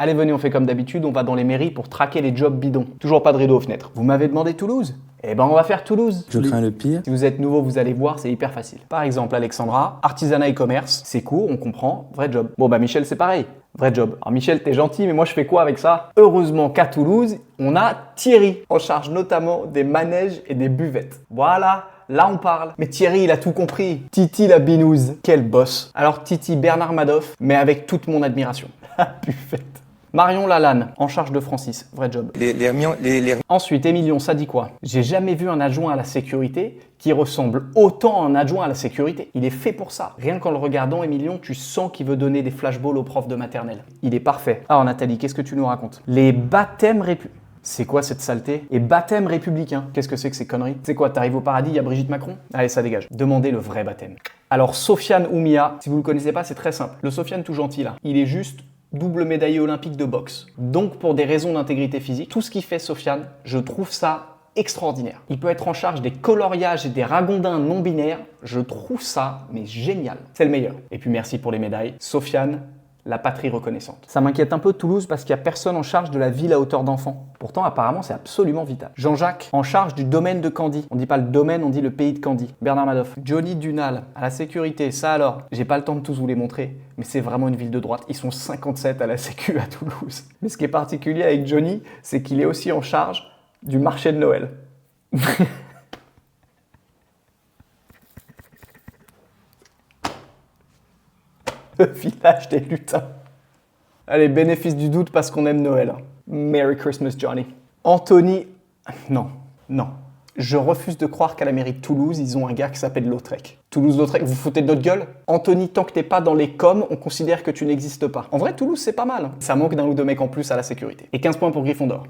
Allez, venez, on fait comme d'habitude, on va dans les mairies pour traquer les jobs bidons. Toujours pas de rideau aux fenêtres. Vous m'avez demandé Toulouse? Eh ben, on va faire Toulouse. Je crains le pire. Si vous êtes nouveau, vous allez voir, c'est hyper facile. Par exemple, Alexandra, artisanat et commerce, c'est court, on comprend, vrai job. Bon bah Michel, c'est pareil, vrai job. Alors Michel, t'es gentil, mais moi je fais quoi avec ça? Heureusement qu'à Toulouse, on a Thierry, en charge notamment des manèges et des buvettes. Voilà. Là, on parle. Mais Thierry, il a tout compris. Titi la binouse. Quel boss. Alors Titi, Bernard Madoff, mais avec toute mon admiration. La buvette. Marion Lalanne, en charge de Francis. Vrai job. Ensuite, Émilion, ça dit quoi? J'ai jamais vu un adjoint à la sécurité qui ressemble autant à un adjoint à la sécurité. Il est fait pour ça. Rien qu'en le regardant, Émilion, tu sens qu'il veut donner des flashballs aux profs de maternelle. Il est parfait. Alors Nathalie, qu'est-ce que tu nous racontes? Les baptêmes républicains. C'est quoi cette saleté? Et baptême républicain. Qu'est-ce que c'est que ces conneries? C'est quoi, t'arrives au paradis, il y a Brigitte Macron? Allez, ça dégage. Demandez le vrai baptême. Alors, Sofiane Oumia, si vous le connaissez pas, c'est très simple. Le Sofiane tout gentil là, il est juste double médaillé olympique de boxe. Donc, pour des raisons d'intégrité physique, tout ce qui fait Sofiane, je trouve ça extraordinaire. Il peut être en charge des coloriages et des ragondins non binaires. Je trouve ça, mais génial. C'est le meilleur. Et puis, merci pour les médailles. Sofiane, la patrie reconnaissante. Ça m'inquiète un peu Toulouse parce qu'il n'y a personne en charge de la ville à hauteur d'enfant. Pourtant, apparemment, c'est absolument vital. Jean-Jacques, en charge du domaine de Candy. On dit pas le domaine, on dit le pays de Candy. Bernard Madoff. Johnny Dunal, à la sécurité. Ça alors, j'ai pas le temps de tous vous les montrer, mais c'est vraiment une ville de droite. Ils sont 57 à la sécu à Toulouse. Mais ce qui est particulier avec Johnny, c'est qu'il est aussi en charge du marché de Noël. Le village des lutins. Allez, bénéfice du doute parce qu'on aime Noël. Merry Christmas, Johnny. Anthony... Non. Je refuse de croire qu'à la mairie de Toulouse, ils ont un gars qui s'appelle Lautrec. Toulouse-Lautrec, vous foutez de notre gueule? Anthony, tant que t'es pas dans les coms, on considère que tu n'existes pas. En vrai, Toulouse, c'est pas mal. Ça manque d'un ou deux mecs en plus à la sécurité. Et 15 points pour Gryffondor.